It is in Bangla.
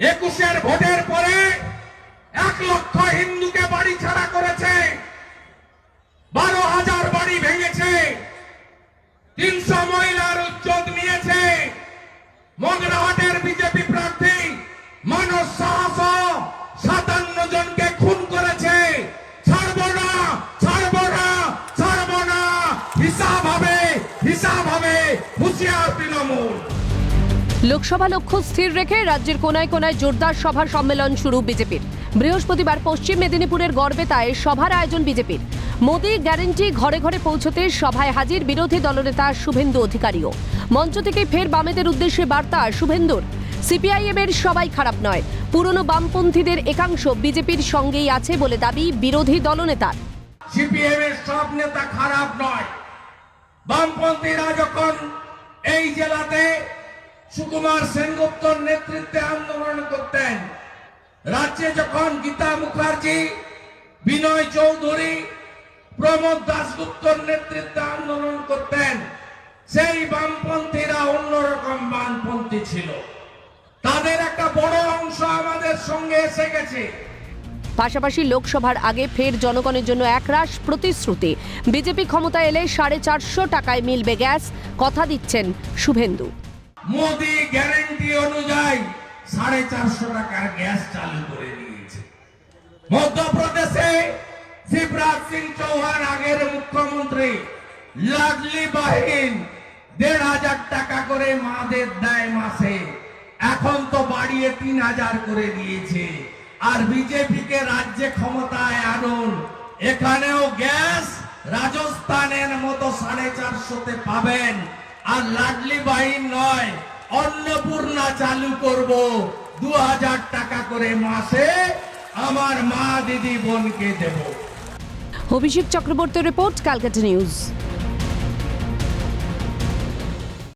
21-এর ভোটের পরে 1 লক্ষ হিন্দুকে বাড়ি ছাড়া করেছে, 12,000 বাড়ি ভেঙেছে, 300 মহিলার উচ্ছেদ নিয়েছে। মগরাহাটের বিজেপি প্রার্থী মানস সাহা 57 জনকে খুন করেছে। ছাড়বো না, ছাড়বো না, ছাড়বো না, হিসাব হবে, হিসাব হবে, হুঁশিয়ার তৃণমূল। লোকসভা লক্ষ্য স্থির রেখে রাজ্যের কোনায় কোনায় জোরদার সভা সম্মেলন শুরু বিজেপির। বৃহস্পতিবার পশ্চিম মেদিনীপুরের গড়বেতায় সভার আয়োজন বিজেপির। মোদি গ্যারেন্টি ঘরে ঘরে পৌঁছতে সভায় হাজির বিরোধী দলনেতা শুভেন্দু অধিকারীও। মঞ্চ থেকে ফের বামেদের উদ্দেশ্যে বার্তা শুভেন্দুর। সিপিআইএমের সবাই খারাপ নয়, পুরনো বামপন্থীদের একাংশ বিজেপির সঙ্গেই আছে বলে দাবি বিরোধী দলনেতার। সিপিএমের সব নেতা খারাপ নয়। বামপন্থীরা যখন এই জেলাতে সুকুমার সেনগুপ্তর নেতৃত্বে আন্দোলন করতেন, রাজ্যে যখন গীতা মুখার্জি, বিনয় চৌধুরী, প্রমোদ দাশগুপ্তর নেতৃত্বে আন্দোলন করতেন, সেই বামপন্থীরা অন্যরকম বামপন্থী ছিল। তাদের একটা বড় অংশ আমাদের সঙ্গে এসে গেছে। পাশাপাশি লোকসভার আগে ফের জনগণের জন্য একরাশ প্রতিশ্রুতি। বিজেপি ক্ষমতা এলে 450 টাকায় মিলবে গ্যাস, কথা দিচ্ছেন শুভেন্দু। মোদি গ্যারেন্টি অনুযায়ী 450 টাকার গ্যাস চালু করে দিয়েছে। মধ্যপ্রদেশে শিবরাজ সিং চৌহান আগের মুখ্যমন্ত্রী, লাডলি বাহিন 1,500 টাকা করে মাদের দেয় মাসে, এখন তো বাড়িয়ে 3,000 করে দিয়েছে। আর বিজেপিকে রাজ্যে ক্ষমতায় আনুন, এখানেও গ্যাস রাজস্থানের মতো 450-তে পাবেন। আর লাডলি বাহিন নয়, অন্নপূর্ণা চালু করব, 2,000 টাকা করে মাসে আমার মা দিদি বোনকে দেব। অভিষেক চক্রবর্তীর রিপোর্ট, ক্যালকাটা নিউজ।